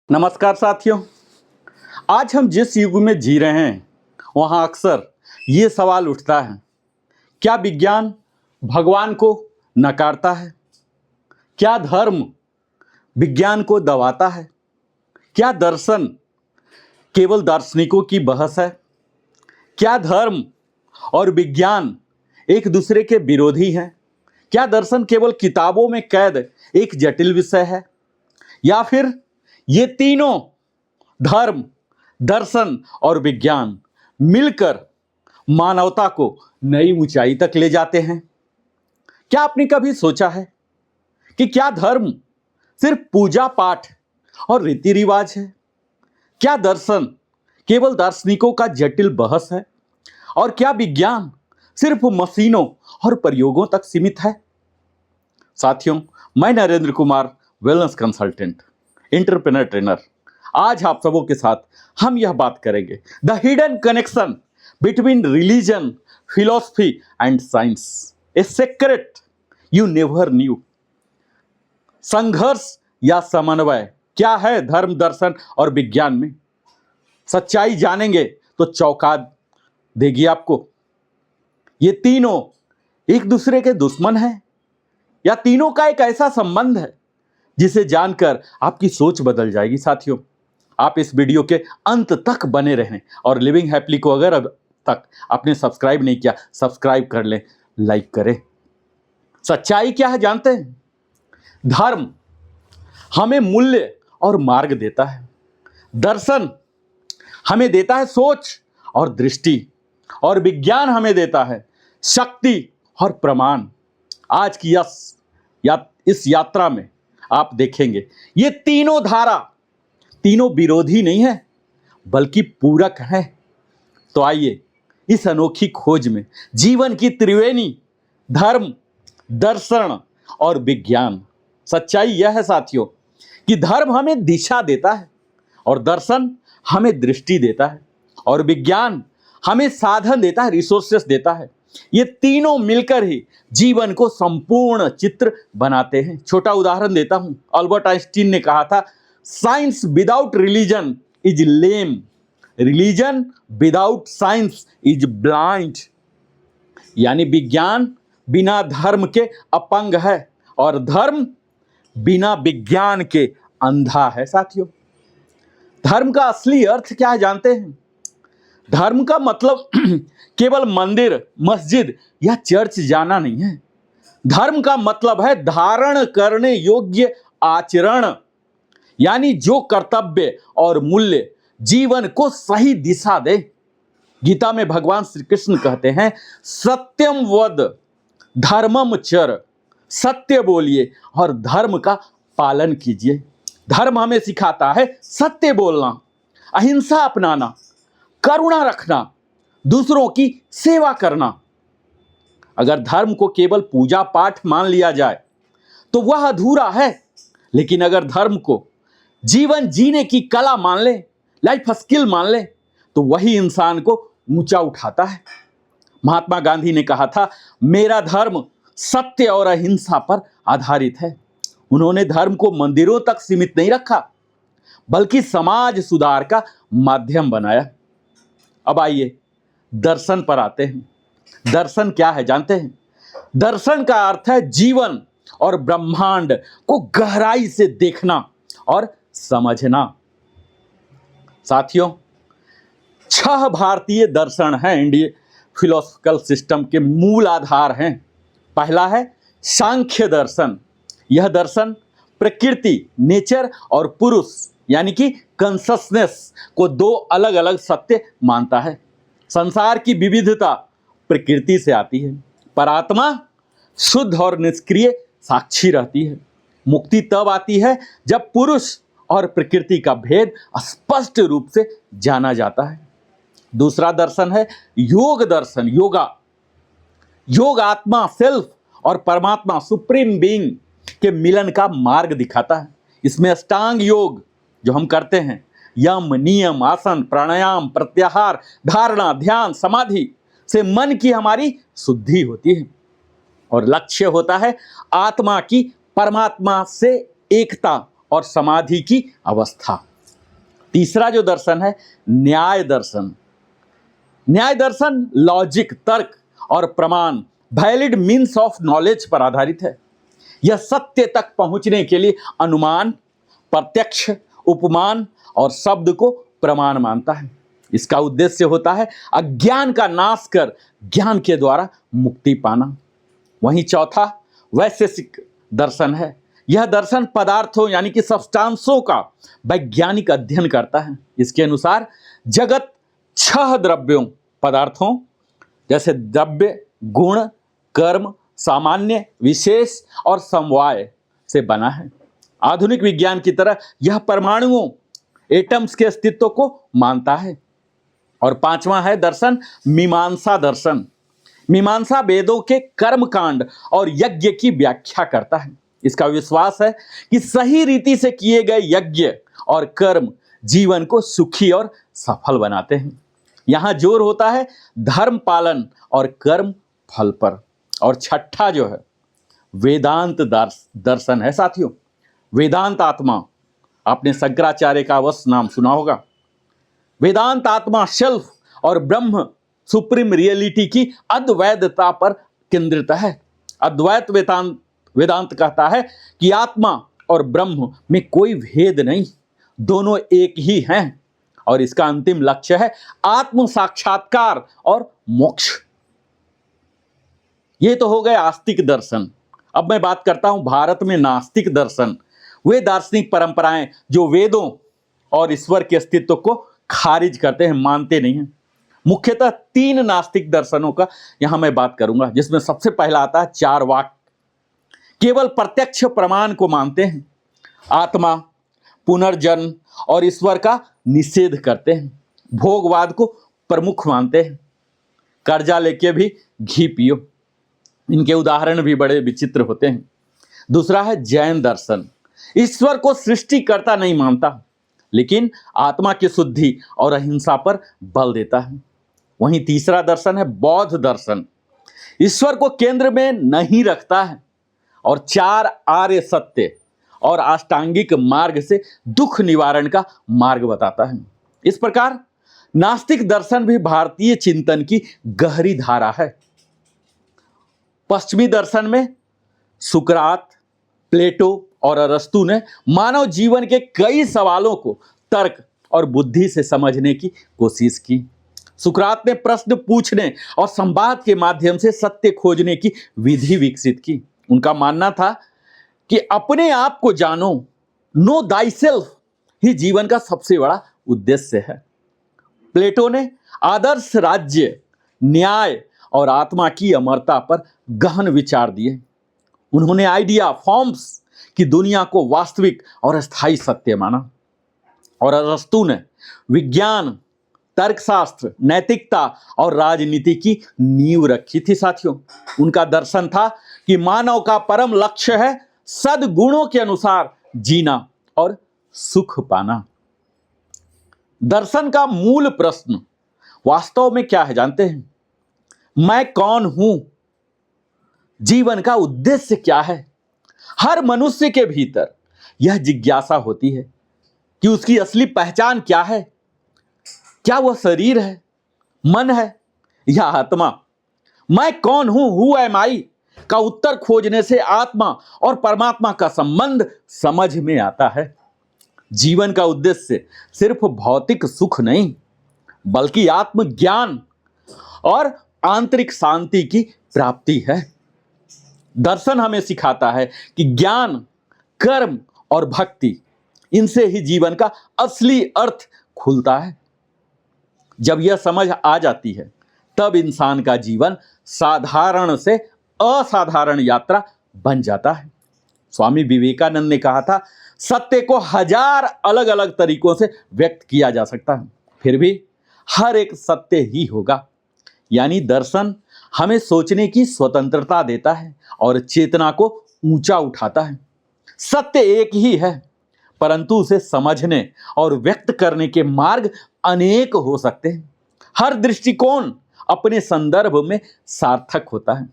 नमस्कार साथियों। आज हम जिस युग में जी रहे हैं वहाँ अक्सर ये सवाल उठता है, क्या विज्ञान भगवान को नकारता है? क्या धर्म विज्ञान को दबाता है? क्या दर्शन केवल दार्शनिकों की बहस है? क्या धर्म और विज्ञान एक दूसरे के विरोधी हैं? क्या दर्शन केवल किताबों में कैद एक जटिल विषय है, या फिर ये तीनों धर्म, दर्शन और विज्ञान मिलकर मानवता को नई ऊंचाई तक ले जाते हैं? क्या आपने कभी सोचा है कि क्या धर्म सिर्फ पूजा पाठ और रीति रिवाज है? क्या दर्शन केवल दार्शनिकों का जटिल बहस है? और क्या विज्ञान सिर्फ मशीनों और प्रयोगों तक सीमित है? साथियों, मैं Narendra Kumar, wellness consultant, entrepreneur trainer, आज आप सबों के साथ हम यह बात करेंगे the hidden connection between religion, philosophy and science, a secret you never knew. संघर्ष या समन्वय क्या है धर्म, दर्शन और विज्ञान में? सच्चाई जानेंगे तो चौंका देगी आपको। ये तीनों एक दूसरे के दुश्मन हैं या तीनों का एक ऐसा संबंध है जिसे जानकर आपकी सोच बदल जाएगी। साथियों, आप इस वीडियो के अंत तक बने रहें और लिविंग हैप्पीली को अगर अब तक आपने सब्सक्राइब नहीं किया, सब्सक्राइब कर लें, लाइक करें। सच्चाई क्या है जानते हैं? धर्म हमें मूल्य और मार्ग देता है, दर्शन हमें देता है सोच और दृष्टि, और विज्ञान हमें देता है शक्ति और प्रमाण। आज की इस यात्रा में आप देखेंगे ये तीनों धारा, तीनों विरोधी नहीं है बल्कि पूरक हैं। तो आइए इस अनोखी खोज में जीवन की त्रिवेणी, धर्म, दर्शन और विज्ञान। सच्चाई यह है साथियों कि धर्म हमें दिशा देता है और दर्शन हमें दृष्टि देता है और विज्ञान हमें साधन देता है, रिसोर्सेस देता है। ये तीनों मिलकर ही जीवन को संपूर्ण चित्र बनाते हैं। छोटा उदाहरण देता हूं। अल्बर्ट आइंस्टीन ने कहा था, science without religion is lame, religion without science is blind. यानी विज्ञान बिना धर्म के अपंग है और धर्म बिना विज्ञान के अंधा है। साथियों, धर्म का असली अर्थ क्या है जानते हैं? धर्म का मतलब केवल मंदिर, मस्जिद या चर्च जाना नहीं है। धर्म का मतलब है धारण करने योग्य आचरण, यानी जो कर्तव्य और मूल्य जीवन को सही दिशा दे। गीता में भगवान श्री कृष्ण कहते हैं, सत्यम वद धर्मम चर, सत्य बोलिए और धर्म का पालन कीजिए। धर्म हमें सिखाता है सत्य बोलना, अहिंसा अपनाना, करुणा रखना, दूसरों की सेवा करना। अगर धर्म को केवल पूजा पाठ मान लिया जाए तो वह अधूरा है, लेकिन अगर धर्म को जीवन जीने की कला मान ले, लाइफ स्किल मान ले, तो वही इंसान को ऊंचा उठाता है। महात्मा गांधी ने कहा था, मेरा धर्म सत्य और अहिंसा पर आधारित है। उन्होंने धर्म को मंदिरों तक सीमित नहीं रखा बल्कि समाज सुधार का माध्यम बनाया। अब आइए दर्शन पर आते हैं। दर्शन क्या है जानते हैं? दर्शन का अर्थ है जीवन और ब्रह्मांड को गहराई से देखना और समझना। साथियों, 6 भारतीय दर्शन हैं, इंडियन फिलोसॉफिकल सिस्टम के मूल आधार हैं। पहला है सांख्य दर्शन। यह दर्शन प्रकृति, नेचर और पुरुष यानी कि कॉन्शसनेस को 2 अलग अलग सत्य मानता है। संसार की विविधता प्रकृति से आती है, पर आत्मा शुद्ध और निष्क्रिय साक्षी रहती है। मुक्ति तब आती है जब पुरुष और प्रकृति का भेद स्पष्ट रूप से जाना जाता है। दूसरा दर्शन है योग दर्शन। योग आत्मा, सेल्फ और परमात्मा, सुप्रीम बीइंग के मिलन का मार्ग दिखाता है। इसमें अष्टांग योग जो हम करते हैं, यम, नियम, आसन, प्राणायाम, प्रत्याहार, धारणा, ध्यान, समाधि से मन की हमारी शुद्धि होती है और लक्ष्य होता है आत्मा की परमात्मा से एकता और समाधि की अवस्था। तीसरा जो दर्शन है न्याय दर्शन। न्याय दर्शन लॉजिक, तर्क और प्रमाण, वैलिड मीन्स ऑफ नॉलेज पर आधारित है। यह सत्य तक पहुंचने के लिए अनुमान, प्रत्यक्ष, उपमान और शब्द को प्रमाण मानता है। इसका उद्देश्य होता है अज्ञान का नाश कर ज्ञान के द्वारा मुक्ति पाना। वहीं चौथा वैशेषिक दर्शन है। यह दर्शन पदार्थों यानी कि सब्सटेंसों का वैज्ञानिक अध्ययन करता है। इसके अनुसार जगत 6 द्रव्यों, पदार्थों जैसे द्रव्य, गुण, कर्म, सामान्य, विशेष और समवाय से बना है। आधुनिक विज्ञान की तरह यह परमाणुओं, एटम्स के अस्तित्व को मानता है। और पांचवा है दर्शन मीमांसा दर्शन। मीमांसा वेदों के कर्म कांड और यज्ञ की व्याख्या करता है। इसका विश्वास है कि सही रीति से किए गए यज्ञ और कर्म जीवन को सुखी और सफल बनाते हैं। यहां जोर होता है धर्म पालन और कर्म फल पर। और छठा जो है वेदांत दर्शन है साथियों। वेदांत आत्मा, आपने शंकराचार्य का अवश्य नाम सुना होगा। वेदांत आत्मा सेल्फ और ब्रह्म, सुप्रीम रियलिटी की अद्वैतता पर केंद्रित है। अद्वैत वेदांत कहता है कि आत्मा और ब्रह्म में कोई भेद नहीं, दोनों एक ही हैं और इसका अंतिम लक्ष्य है आत्म साक्षात्कार और मोक्ष। ये तो हो गए आस्तिक दर्शन। अब मैं बात करता हूं भारत में नास्तिक दर्शन। वे दार्शनिक परंपराएं जो वेदों और ईश्वर के अस्तित्व को खारिज करते हैं, मानते नहीं हैं। मुख्यतः 3 नास्तिक दर्शनों का यहां मैं बात करूंगा, जिसमें सबसे पहला आता है चार्वाक। केवल प्रत्यक्ष प्रमाण को मानते हैं, आत्मा, पुनर्जन्म और ईश्वर का निषेध करते हैं, भोगवाद को प्रमुख मानते हैं, कर्जा लेके भी घी पियो। इनके उदाहरण भी बड़े विचित्र होते हैं। दूसरा है जैन दर्शन। ईश्वर को सृष्टिकर्ता नहीं मानता, लेकिन आत्मा की शुद्धि और अहिंसा पर बल देता है। वहीं तीसरा दर्शन है बौद्ध दर्शन। ईश्वर को केंद्र में नहीं रखता है और 4 आर्य सत्य और अष्टांगिक मार्ग से दुख निवारण का मार्ग बताता है। इस प्रकार नास्तिक दर्शन भी भारतीय चिंतन की गहरी धारा है। पश्चिमी दर्शन में सुकरात, प्लेटो और अरस्तु ने मानव जीवन के कई सवालों को तर्क और बुद्धि से समझने की कोशिश की। सुकरात ने प्रश्न पूछने और संवाद के माध्यम से सत्य खोजने की विधि विकसित की। उनका मानना था कि अपने आप को जानो, नो दाइसेल्फ, ही जीवन का सबसे बड़ा उद्देश्य है। प्लेटो ने आदर्श राज्य, न्याय और आत्मा की अमरता पर गहन विचार दिए। उन्होंने आइडिया फॉर्म्स की दुनिया को वास्तविक और स्थायी सत्य माना। और अरस्तु ने विज्ञान, तर्कशास्त्र, नैतिकता और राजनीति की नींव रखी थी साथियों। उनका दर्शन था कि मानव का परम लक्ष्य है सद्गुणों के अनुसार जीना और सुख पाना। दर्शन का मूल प्रश्न वास्तव में क्या है जानते हैं? मैं कौन हूं? जीवन का उद्देश्य क्या है? हर मनुष्य के भीतर यह जिज्ञासा होती है कि उसकी असली पहचान क्या है। क्या वह शरीर है, मन है या आत्मा? मैं कौन हूं, हु एम आई का उत्तर खोजने से आत्मा और परमात्मा का संबंध समझ में आता है। जीवन का उद्देश्य सिर्फ भौतिक सुख नहीं, बल्कि आत्मज्ञान और आंतरिक शांति की प्राप्ति है। दर्शन हमें सिखाता है कि ज्ञान, कर्म और भक्ति, इनसे ही जीवन का असली अर्थ खुलता है। जब यह समझ आ जाती है, तब इंसान का जीवन साधारण से असाधारण यात्रा बन जाता है। स्वामी विवेकानंद ने कहा था, सत्य को 1000 अलग अलग तरीकों से व्यक्त किया जा सकता है, फिर भी हर एक सत्य ही होगा। यानी दर्शन हमें सोचने की स्वतंत्रता देता है और चेतना को ऊंचा उठाता है। सत्य एक ही है, परंतु उसे समझने और व्यक्त करने के मार्ग अनेक हो सकते हैं। हर दृष्टिकोण अपने संदर्भ में सार्थक होता है।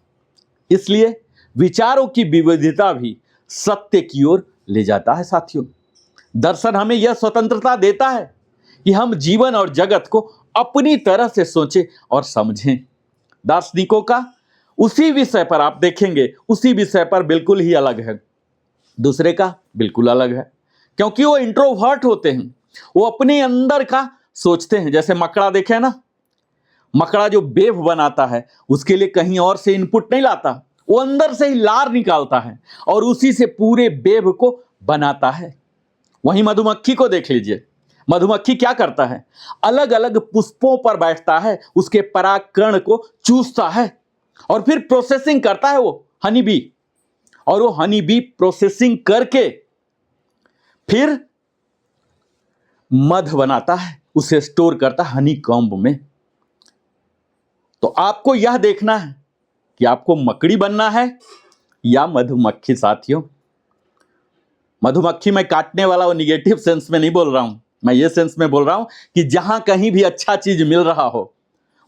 इसलिए विचारों की विविधता भी सत्य की ओर ले जाता है साथियों। दर्शन हमें यह स्वतंत्रता देता है कि हम जीवन और जगत को अपनी तरह से सोचें और समझें। दार्शनिकों का उसी विषय पर आप देखेंगे, उसी विषय पर बिल्कुल ही अलग है, दूसरे का बिल्कुल अलग है, क्योंकि वो इंट्रोवर्ट होते हैं, वो अपने अंदर का सोचते हैं। जैसे मकड़ा देखे ना, मकड़ा जो बेव बनाता है उसके लिए कहीं और से इनपुट नहीं लाता, वो अंदर से ही लार निकालता है और उसी से पूरे बेव को बनाता है। वहीं मधुमक्खी को देख लीजिए, मधुमक्खी क्या करता है, अलग अलग पुष्पों पर बैठता है, उसके परागकण को चूसता है और फिर प्रोसेसिंग करता है वो हनी बी, और वो हनी बी प्रोसेसिंग करके फिर मध बनाता है, उसे स्टोर करता है हनी कॉम्ब में। तो आपको यह देखना है कि आपको मकड़ी बनना है या मधुमक्खी। साथियों, मधुमक्खी में काटने वाला वो निगेटिव सेंस में नहीं बोल रहा हूं, मैं ये सेंस में बोल रहा हूं कि जहां कहीं भी अच्छा चीज मिल रहा हो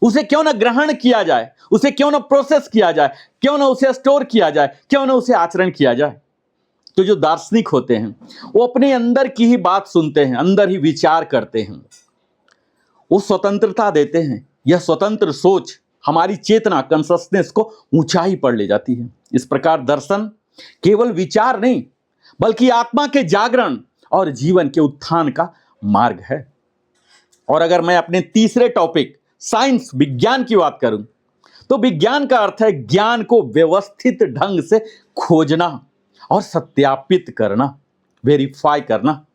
उसे क्यों ना ग्रहण किया जाए, उसे क्यों ना प्रोसेस किया जाए, क्यों ना उसे स्टोर किया जाए, क्यों ना उसे आचरण किया जाए। तो जो दार्शनिक होते हैं वो अपने अंदर की ही बात सुनते हैं, अंदर ही विचार करते हैं, वो स्वतंत्रता देते हैं। यह स्वतंत्र सोच हमारी चेतना, कॉन्शसनेस को ऊंचाई पर ले जाती है। इस प्रकार दर्शन केवल विचार नहीं बल्कि आत्मा के जागरण और जीवन के उत्थान का मार्ग है। और अगर मैं अपने तीसरे टॉपिक साइंस, विज्ञान की बात करूं तो विज्ञान का अर्थ है ज्ञान को व्यवस्थित ढंग से खोजना और सत्यापित करना, वेरीफाई करना।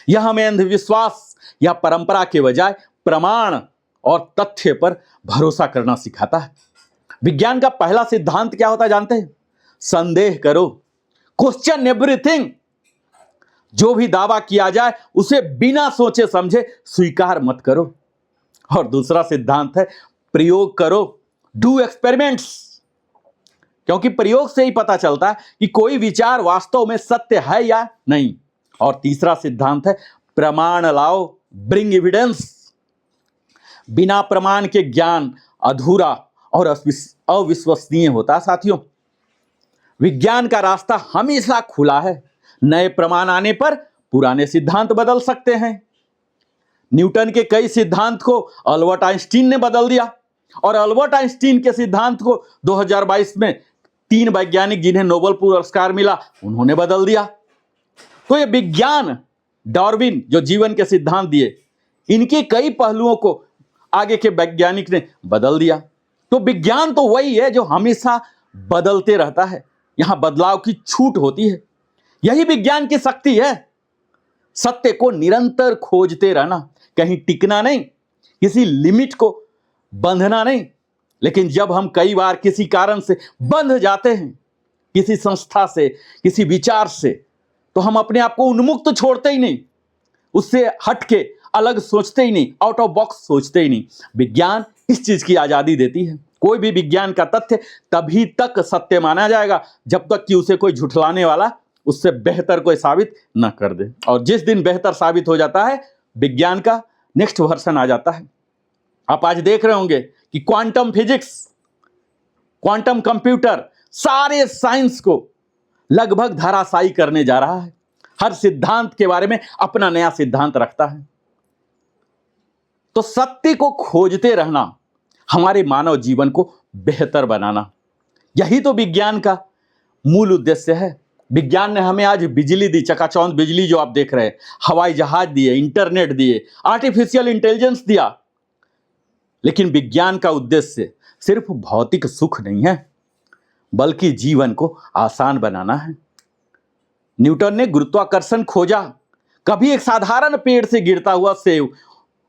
यह हमें अंधविश्वास या परंपरा के बजाय प्रमाण और तथ्य पर भरोसा करना सिखाता है। विज्ञान का पहला सिद्धांत क्या होता है जानते हैं? संदेह करो, क्वेश्चन एवरीथिंग। जो भी दावा किया जाए उसे बिना सोचे समझे स्वीकार मत करो। और दूसरा सिद्धांत है प्रयोग करो, डू एक्सपेरिमेंट्स, क्योंकि प्रयोग से ही पता चलता है कि कोई विचार वास्तव में सत्य है या नहीं। और तीसरा सिद्धांत है प्रमाण लाओ, ब्रिंग एविडेंस। बिना प्रमाण के ज्ञान अधूरा और अविश्वसनीय होता है। साथियों, विज्ञान का रास्ता हमेशा खुला है, नए प्रमाण आने पर पुराने सिद्धांत बदल सकते हैं। न्यूटन के कई सिद्धांत को अल्बर्ट आइंस्टीन ने बदल दिया, और अल्बर्ट आइंस्टीन के सिद्धांत को 2022 में 3 वैज्ञानिक जिन्हें नोबेल पुरस्कार मिला उन्होंने बदल दिया। तो ये विज्ञान, डार्विन जो जीवन के सिद्धांत दिए, इनके कई पहलुओं को आगे के वैज्ञानिक ने बदल दिया। तो विज्ञान तो वही है जो हमेशा बदलते रहता है, यहां बदलाव की छूट होती है। यही विज्ञान की शक्ति है, सत्य को निरंतर खोजते रहना, कहीं टिकना नहीं, किसी लिमिट को बंधना नहीं। लेकिन जब हम कई बार किसी कारण से बंध जाते हैं, किसी संस्था से, किसी विचार से, तो हम अपने आप को उन्मुक्त छोड़ते ही नहीं, उससे हटके अलग सोचते ही नहीं, आउट ऑफ बॉक्स सोचते ही नहीं। विज्ञान इस चीज की आजादी देती है। कोई भी विज्ञान का तथ्य तभी तक सत्य माना जाएगा जब तक कि उसे कोई झुठलाने वाला उससे बेहतर कोई साबित न कर दे। और जिस दिन बेहतर साबित हो जाता है, विज्ञान का नेक्स्ट वर्जन आ जाता है। आप आज देख रहे होंगे कि क्वांटम फिजिक्स, क्वांटम कंप्यूटर सारे साइंस को लगभग धराशायी करने जा रहा है। हर सिद्धांत के बारे में अपना नया सिद्धांत रखता है। तो सत्य को खोजते रहना, हमारे मानव जीवन को बेहतर बनाना, यही तो विज्ञान का मूल उद्देश्य है। विज्ञान ने हमें आज बिजली दी, चकाचौंध बिजली जो आप देख रहे हैं, हवाई जहाज दिए, इंटरनेट दिए, आर्टिफिशियल इंटेलिजेंस दिया। लेकिन विज्ञान का उद्देश्य सिर्फ भौतिक सुख नहीं है, बल्कि जीवन को आसान बनाना है। न्यूटन ने गुरुत्वाकर्षण खोजा। कभी एक साधारण पेड़ से गिरता हुआ सेब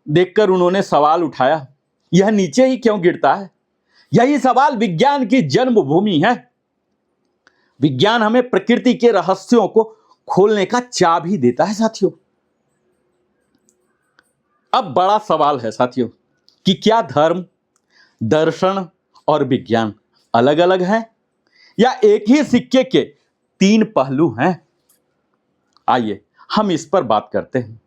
देखकर उन्होंने सवाल उठाया, यह नीचे ही क्यों गिरता है? यही सवाल विज्ञान की जन्मभूमि है। विज्ञान हमें प्रकृति के रहस्यों को खोलने का चाबी देता है। साथियों, अब बड़ा सवाल है साथियों कि क्या धर्म, दर्शन और विज्ञान अलग अलग हैं या एक ही सिक्के के 3 पहलू हैं? आइए हम इस पर बात करते हैं।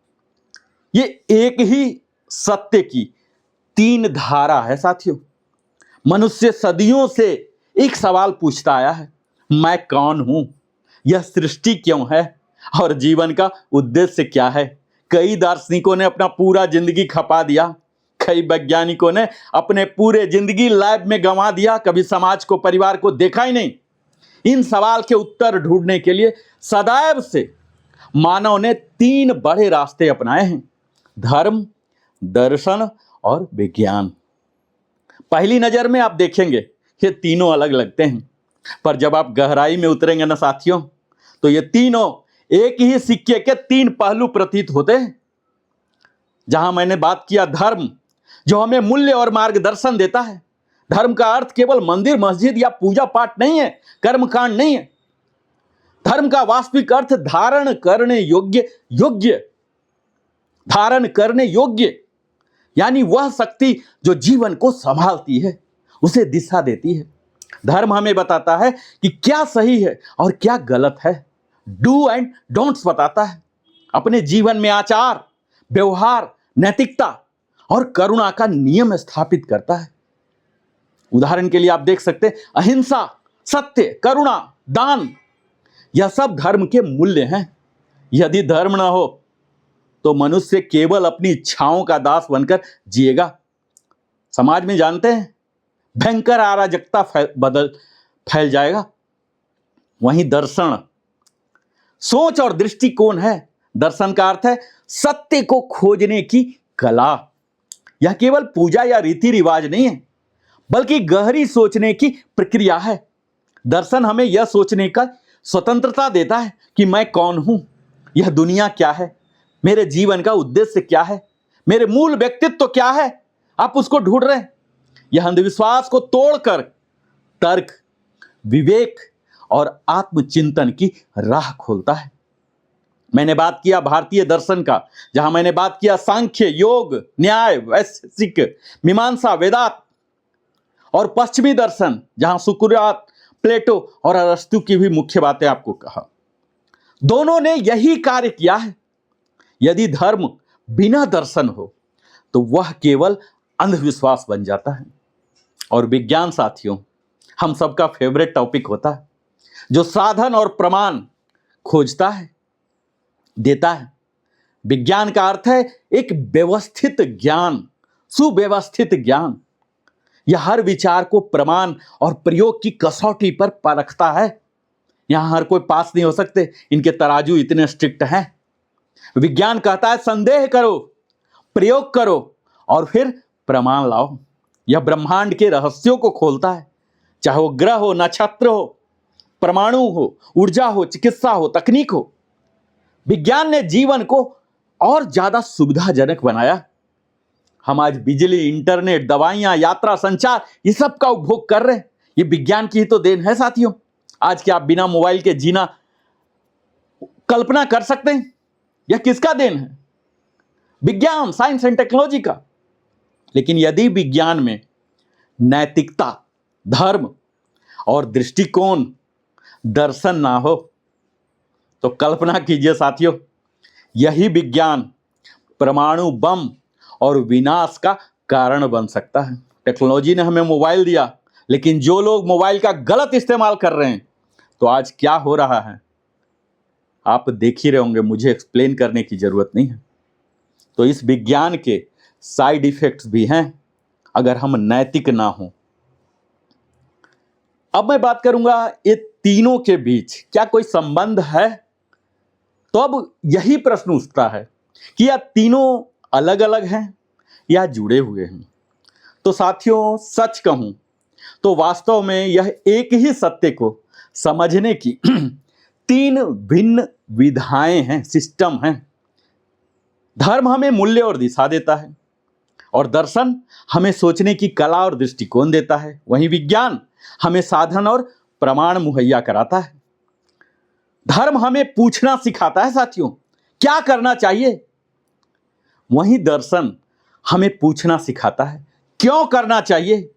ये एक ही सत्य की 3 धारा है। साथियों, मनुष्य सदियों से एक सवाल पूछता आया है, मैं कौन हूं, यह सृष्टि क्यों है और जीवन का उद्देश्य क्या है? कई दार्शनिकों ने अपना पूरा जिंदगी खपा दिया, कई वैज्ञानिकों ने अपने पूरे जिंदगी लैब में गंवा दिया, कभी समाज को, परिवार को देखा ही नहीं। इन सवाल के उत्तर ढूंढने के लिए सदैव से मानव ने 3 बड़े रास्ते अपनाए हैं: धर्म, दर्शन और विज्ञान। पहली नजर में आप देखेंगे ये तीनों अलग लगते हैं, पर जब आप गहराई में उतरेंगे ना साथियों, तो ये तीनों एक ही सिक्के के 3 पहलू प्रतीत होते हैं। जहां मैंने बात किया धर्म, जो हमें मूल्य और मार्गदर्शन देता है। धर्म का अर्थ केवल मंदिर, मस्जिद या पूजा पाठ नहीं है, कर्मकांड नहीं है। धर्म का वास्तविक अर्थ धारण करने योग्य, यानी वह शक्ति जो जीवन को संभालती है, उसे दिशा देती है। धर्म हमें बताता है कि क्या सही है और क्या गलत है। डू एंड डोंट्स बताता है। अपने जीवन में आचार, व्यवहार, नैतिकता और करुणा का नियम स्थापित करता है। उदाहरण के लिए आप देख सकते हैं, अहिंसा, सत्य, करुणा, दान, यह सब धर्म के मूल्य हैं। यदि धर्म न हो तो मनुष्य केवल अपनी इच्छाओं का दास बनकर जिएगा। समाज में जानते हैं, भयंकर अराजकता फैल जाएगा। वहीं दर्शन सोच और दृष्टिकोण है। दर्शन का अर्थ है सत्य को खोजने की कला। यह केवल पूजा या रीति रिवाज नहीं है, बल्कि गहरी सोचने की प्रक्रिया है। दर्शन हमें यह सोचने का स्वतंत्रता देता है कि मैं कौन हूं, यह दुनिया क्या है, मेरे जीवन का उद्देश्य क्या है, मेरे मूल व्यक्तित्व क्या है। आप उसको ढूंढ रहे हैं। यह अंधविश्वास को तोड़कर तर्क, विवेक और आत्मचिंतन की राह खोलता है। मैंने बात किया भारतीय दर्शन का, जहां मैंने बात किया सांख्य, योग, न्याय, वैशेषिक, मीमांसा, वेदांत, और पश्चिमी दर्शन जहां सुकरात, प्लेटो और अरस्तु की भी मुख्य बातें आपको कहा। दोनों ने यही कार्य किया है। यदि धर्म बिना दर्शन हो तो वह केवल अंधविश्वास बन जाता है। और विज्ञान साथियों, हम सबका फेवरेट टॉपिक होता है, जो साधन और प्रमाण खोजता है, देता है। विज्ञान का अर्थ है एक व्यवस्थित ज्ञान, सुव्यवस्थित ज्ञान। यह हर विचार को प्रमाण और प्रयोग की कसौटी पर परखता है। यहां हर कोई पास नहीं हो सकते, इनके तराजू इतने स्ट्रिक्ट हैं। विज्ञान कहता है संदेह करो, प्रयोग करो और फिर प्रमाण लाओ। यह ब्रह्मांड के रहस्यों को खोलता है, चाहे वो ग्रह हो, नक्षत्र हो, परमाणु हो, ऊर्जा हो, चिकित्सा हो, तकनीक हो। विज्ञान ने जीवन को और ज्यादा सुविधाजनक बनाया। हम आज बिजली, इंटरनेट, दवाइयां, यात्रा, संचार, ये सब का उपभोग कर रहे हैं। ये विज्ञान की ही तो देन है साथियों। आज क्या आप बिना मोबाइल के जीना कल्पना कर सकते हैं? यह किसका देन है? विज्ञान, साइंस एंड टेक्नोलॉजी का। लेकिन यदि विज्ञान में नैतिकता, धर्म और दृष्टिकोण, दर्शन ना हो तो कल्पना कीजिए साथियों, यही विज्ञान परमाणु बम और विनाश का कारण बन सकता है। टेक्नोलॉजी ने हमें मोबाइल दिया, लेकिन जो लोग मोबाइल का गलत इस्तेमाल कर रहे हैं, तो आज क्या हो रहा है आप देख ही रहे होंगे, मुझे एक्सप्लेन करने की जरूरत नहीं है। तो इस विज्ञान के साइड इफेक्ट्स भी हैं अगर हम नैतिक ना हो। अब मैं बात करूंगा ये तीनों के बीच क्या कोई संबंध है। तो अब यही प्रश्न उठता है कि यह तीनों अलग अलग हैं या जुड़े हुए हैं। तो साथियों, सच कहूं तो वास्तव में यह एक ही सत्य को समझने की 3 भिन्न विधाएं हैं, सिस्टम हैं। धर्म हमें मूल्य और दिशा देता है, और दर्शन हमें सोचने की कला और दृष्टिकोण देता है। वहीं विज्ञान हमें साधन और प्रमाण मुहैया कराता है। धर्म हमें पूछना सिखाता है साथियों, क्या करना चाहिए। वहीं दर्शन हमें पूछना सिखाता है, क्यों करना चाहिए।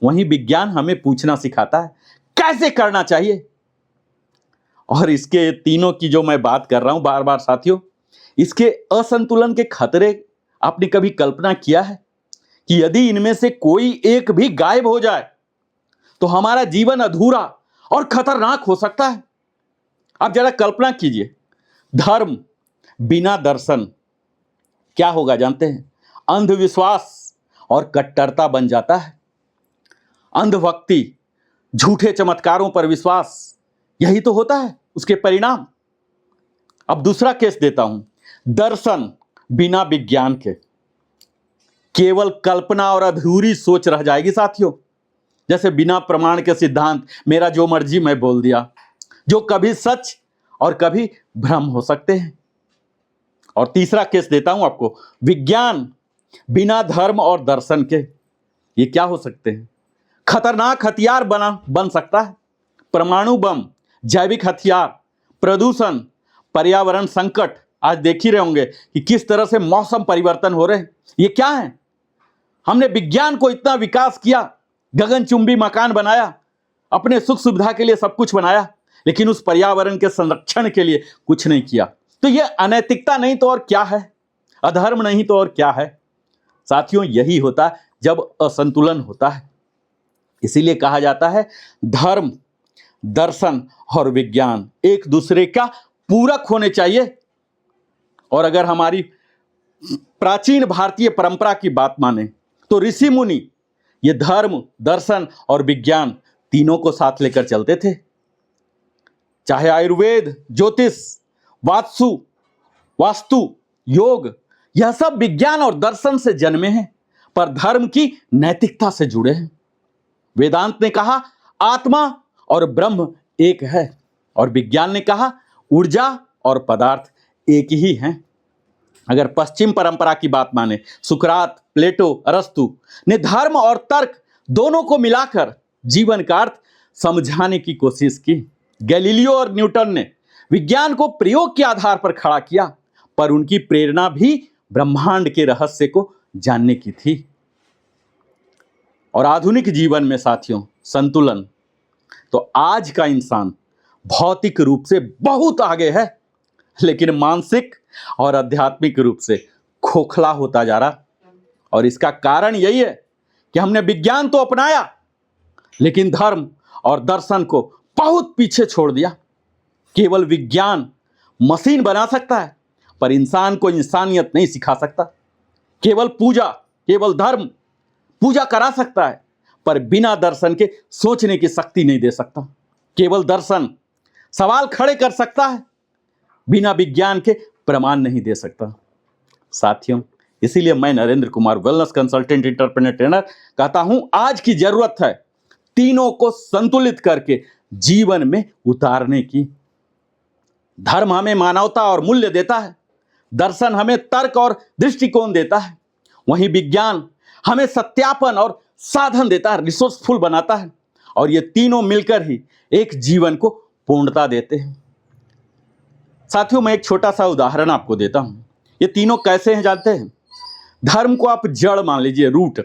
वहीं विज्ञान हमें पूछना सिखाता है, कैसे करना चाहिए। और इसके तीनों की जो मैं बात कर रहा हूं बार बार साथियों, इसके असंतुलन के खतरे आपने कभी कल्पना किया है कि यदि इनमें से कोई एक भी गायब हो जाए तो हमारा जीवन अधूरा और खतरनाक हो सकता है। आप जरा कल्पना कीजिए, धर्म बिना दर्शन क्या होगा जानते हैं? अंधविश्वास और कट्टरता बन जाता है। अंधभक्ति, झूठे चमत्कारों पर विश्वास, यही तो होता है उसके परिणाम। अब दूसरा केस देता हूं। दर्शन बिना विज्ञान के केवल कल्पना और अधूरी सोच रह जाएगी साथियों। जैसे बिना प्रमाण के सिद्धांत, मेरा जो मर्जी मैं बोल दिया, जो कभी सच और कभी भ्रम हो सकते हैं। और तीसरा केस देता हूं आपको। विज्ञान बिना धर्म और दर्शन के, ये क्या हो सकते हैं? खतरनाक हथियार बन सकता है। परमाणु बम, जैविक हथियार, प्रदूषण, पर्यावरण संकट। आज देख ही रहे होंगे कि किस तरह से मौसम परिवर्तन हो रहे हैं। ये क्या है? हमने विज्ञान को इतना विकास किया, गगनचुंबी मकान बनाया, अपने सुख सुविधा के लिए सब कुछ बनाया, लेकिन उस पर्यावरण के संरक्षण के लिए कुछ नहीं किया। तो यह अनैतिकता नहीं तो और क्या है? अधर्म नहीं तो और क्या है? साथियों, यही होता है जब असंतुलन होता है। इसीलिए कहा जाता है धर्म, दर्शन और विज्ञान एक दूसरे का पूरक होने चाहिए। और अगर हमारी प्राचीन भारतीय परंपरा की बात माने तो ऋषि मुनि ये धर्म, दर्शन और विज्ञान तीनों को साथ लेकर चलते थे। चाहे आयुर्वेद, ज्योतिष, वास्तु, योग, यह सब विज्ञान और दर्शन से जन्मे हैं, पर धर्म की नैतिकता से जुड़े हैं। वेदांत ने कहा आत्मा और ब्रह्म एक है, और विज्ञान ने कहा ऊर्जा और पदार्थ एक ही हैं। अगर पश्चिम परंपरा की बात माने, सुकरात, प्लेटो, अरस्तु ने धर्म और तर्क दोनों को मिलाकर जीवन का अर्थ समझाने की कोशिश की। गैलीलियो और न्यूटन ने विज्ञान को प्रयोग के आधार पर खड़ा किया, पर उनकी प्रेरणा भी ब्रह्मांड के रहस्य को जानने की थी। और आधुनिक जीवन में साथियों संतुलन, तो आज का इंसान भौतिक रूप से बहुत आगे है, लेकिन मानसिक और आध्यात्मिक रूप से खोखला होता जा रहा। और इसका कारण यही है कि हमने विज्ञान तो अपनाया, लेकिन धर्म और दर्शन को बहुत पीछे छोड़ दिया। केवल विज्ञान मशीन बना सकता है, पर इंसान को इंसानियत नहीं सिखा सकता। केवल धर्म पूजा करा सकता है, पर बिना दर्शन के सोचने की शक्ति नहीं दे सकता। केवल दर्शन सवाल खड़े कर सकता है, बिना विज्ञान के प्रमाण नहीं दे सकता। साथियों, इसीलिए मैं Narendra Kumar, wellness consultant, entrepreneur, trainer, कहता हूं आज की जरूरत है तीनों को संतुलित करके जीवन में उतारने की। धर्म हमें मानवता और मूल्य देता है, दर्शन हमें तर्क और दृष्टिकोण देता है, वहीं विज्ञान हमें सत्यापन और साधन देता है, रिसोर्सफुल बनाता है। और ये तीनों मिलकर ही एक जीवन को पूर्णता देते हैं। साथियों, मैं एक छोटा सा उदाहरण आपको देता हूं। ये तीनों कैसे हैं जानते हैं? धर्म को आप जड़ मान लीजिए, रूट,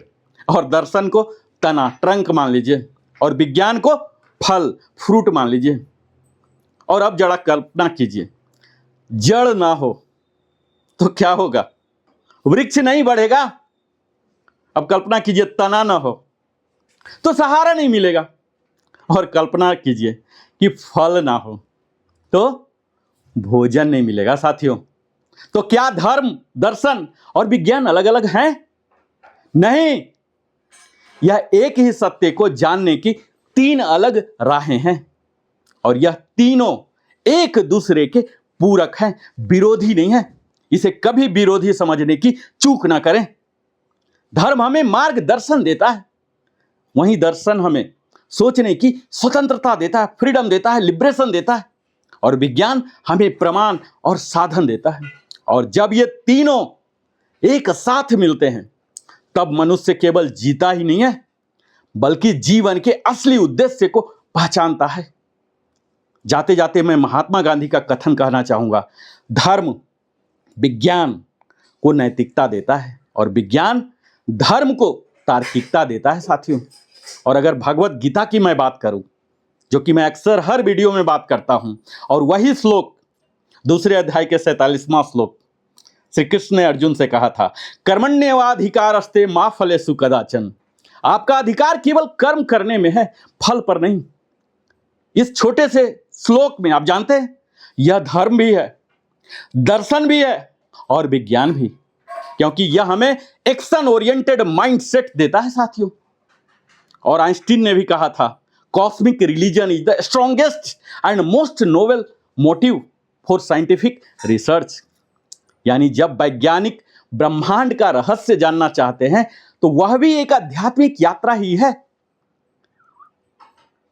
और दर्शन को तना, ट्रंक मान लीजिए, और विज्ञान को फल, फ्रूट मान लीजिए। और अब जरा कल्पना कीजिए, जड़ ना हो तो क्या होगा? वृक्ष नहीं बढ़ेगा। अब कल्पना कीजिए तना ना हो तो सहारा नहीं मिलेगा। और कल्पना कीजिए कि फल ना हो तो भोजन नहीं मिलेगा। साथियों, तो क्या धर्म, दर्शन और विज्ञान अलग अलग हैं? नहीं, यह एक ही सत्य को जानने की तीन अलग राहें हैं, और यह तीनों एक दूसरे के पूरक हैं, विरोधी नहीं है। इसे कभी विरोधी समझने की चूक ना करें। धर्म हमें मार्गदर्शन देता है, वहीं दर्शन हमें सोचने की स्वतंत्रता देता है, फ्रीडम देता है, लिबरेशन देता है, और विज्ञान हमें प्रमाण और साधन देता है। और जब ये तीनों एक साथ मिलते हैं, तब मनुष्य केवल जीता ही नहीं है, बल्कि जीवन के असली उद्देश्य को पहचानता है। जाते जाते मैं महात्मा गांधी का कथन कहना चाहूंगा, धर्म विज्ञान को नैतिकता देता है, और विज्ञान धर्म को तार्किकता देता है। साथियों, और अगर भगवत गीता की मैं बात करूं, जो कि मैं अक्सर हर वीडियो में बात करता हूं, और वही श्लोक, दूसरे अध्याय के 47वां श्लोक, श्री कृष्ण ने अर्जुन से कहा था, कर्मण्येवाधिकारस्ते मा फलेषु कदाचन। आपका अधिकार केवल कर्म करने में है, फल पर नहीं। इस छोटे से श्लोक में आप जानते हैं, यह धर्म भी है, दर्शन भी है और विज्ञान भी। क्योंकि यह हमें एक्शन ओरिएंटेड माइंडसेट देता है साथियों। और आइंस्टीन ने भी कहा था, cosmic religion is the strongest and most noble motive for scientific research. यानी जब वैज्ञानिक ब्रह्मांड का रहस्य जानना चाहते हैं तो वह भी एक आध्यात्मिक यात्रा ही है।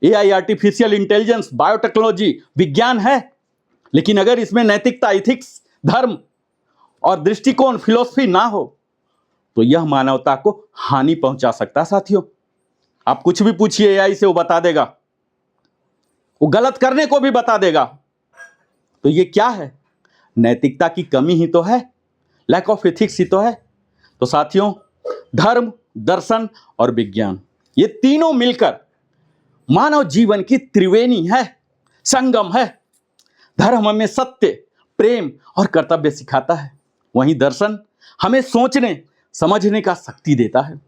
एआई, आर्टिफिशियल इंटेलिजेंस, बायोटेक्नोलॉजी विज्ञान है, लेकिन अगर इसमें नैतिकता, इथिक्स, धर्म और दृष्टिकोण, फिलॉसफी ना हो तो यह मानवता को हानि पहुंचा सकता है साथियों। आप कुछ भी पूछिए एआई से, वो बता देगा, वो गलत करने को भी बता देगा। तो ये क्या है? नैतिकता की कमी ही तो है, लैक ऑफ एथिक्स ही तो है। तो साथियों, धर्म, दर्शन और विज्ञान, ये तीनों मिलकर मानव जीवन की त्रिवेणी है, संगम है। धर्म हमें सत्य, प्रेम और कर्तव्य सिखाता है, वहीं दर्शन हमें सोचने समझने का शक्ति देता है,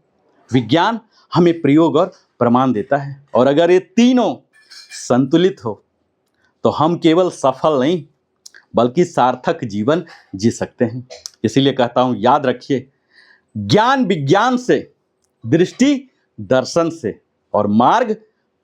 विज्ञान हमें प्रयोग और प्रमाण देता है। और अगर ये तीनों संतुलित हो तो हम केवल सफल नहीं बल्कि सार्थक जीवन जी सकते हैं। इसीलिए कहता हूं, याद रखिए, ज्ञान विज्ञान से, दृष्टि दर्शन से और मार्ग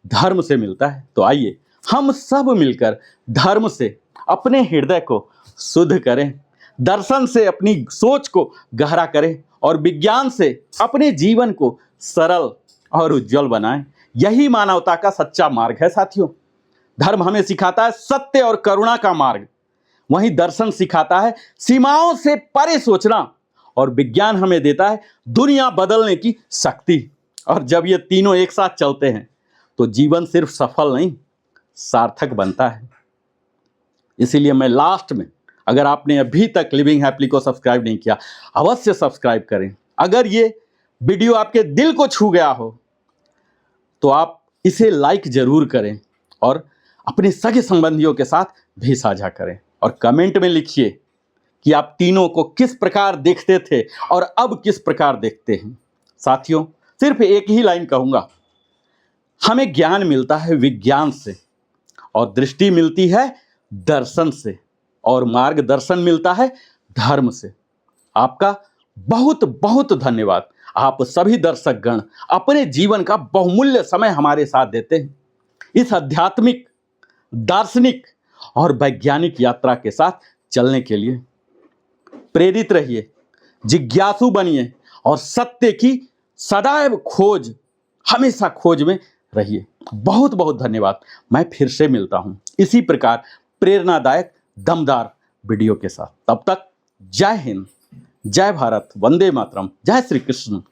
धर्म से मिलता है। तो आइए हम सब मिलकर धर्म से अपने हृदय को शुद्ध करें, दर्शन से अपनी सोच को गहरा करें और विज्ञान से अपने जीवन को सरल और उज्जवल बनाएं। यही मानवता का सच्चा मार्ग है साथियों। धर्म हमें सिखाता है सत्य और करुणा का मार्ग, वहीं दर्शन सिखाता है सीमाओं से परे सोचना, और विज्ञान हमें देता है दुनिया बदलने की शक्ति। और जब ये तीनों एक साथ चलते हैं तो जीवन सिर्फ सफल नहीं, सार्थक बनता है। इसीलिए मैं लास्ट में, अगर आपने अभी तक लिविंग हैप्पीली को सब्सक्राइब नहीं किया, अवश्य सब्सक्राइब करें। अगर ये वीडियो आपके दिल को छू गया हो तो आप इसे लाइक जरूर करें और अपने सगे संबंधियों के साथ भी साझा करें। और कमेंट में लिखिए कि आप तीनों को किस प्रकार देखते थे और अब किस प्रकार देखते हैं। साथियों, सिर्फ एक ही लाइन कहूँगा, हमें ज्ञान मिलता है विज्ञान से, और दृष्टि मिलती है दर्शन से, और मार्गदर्शन मिलता है धर्म से। आपका बहुत बहुत धन्यवाद। आप सभी दर्शक गण अपने जीवन का बहुमूल्य समय हमारे साथ देते हैं। इस आध्यात्मिक, दार्शनिक और वैज्ञानिक यात्रा के साथ चलने के लिए प्रेरित रहिए, जिज्ञासु बनिए और सत्य की सदैव खोज, हमेशा खोज में रहिए। बहुत बहुत धन्यवाद। मैं फिर से मिलता हूं इसी प्रकार प्रेरणादायक, दमदार वीडियो के साथ। तब तक जय हिंद, जय भारत, वंदे मातरम, जय श्री कृष्ण।